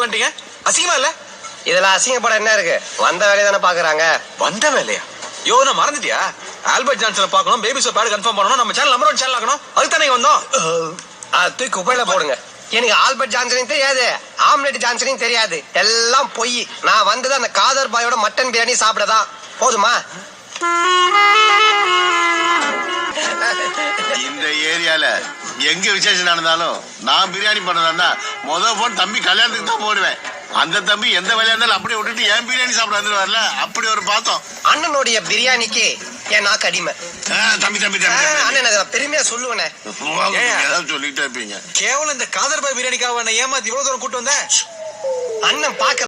உட்காந்துட்டீங்க? அசிங்கமா இல்ல? இதுல அசிங்கப்பட என்ன இருக்கு? வந்த வேலையை தானே பாக்குறாங்க. வந்த வேலையா? யோ, நான் மறந்துட்டியா? ஆல்பர்ட் ஜான்சனை பார்க்கணும், பேபி சோப் பேட் கன்ஃபார்ம் பண்ணணும், நம்ம சேனல் நம்பர் 1 சேனல் ஆகணும். அதுக்கு தானே வந்தோம். தூக்கி குப்பையில போடுங்க. எனக்கு ஆல்பர்ட் ஜான்சனையும் தெரியாது, ஆம்லெட் ஜான்சனையும் தெரியாது. எல்லாம் பொய். நான் வந்தது அந்த காதர் பாயோட மட்டன் பிரியாணி சாப்பிடதான். போதுமா? இந்த ஏரியால எங்க விசேஷம் நடந்தாலும் நான் பிரியாணி பண்ணதா முதல் போன் தம்பி கல்யாணத்துக்கு தான் போடுவேன். அந்த தம்பி எந்த வேலையா இருந்தாலும் அப்படியே விட்டுட்டு ஏன் பிரியாணி சாப்பிட வந்துருவார்ல, அப்படி ஒரு பார்த்தோம். அண்ணனுடைய பிரியாணிக்கு என் நாக்கு அடிமை. தம்பி தம்பி அண்ணன் பெருமையா சொல்லுவேனே. ஏதாவது சொல்லிட்டே இருப்பீங்க. கேவலம் இந்த காதர் பாய் பிரியாணிக்காக என்ன ஏமாத்தி இவ்வளவு தூரம் கூட்டு வந்த? அண்ணன் பாக்க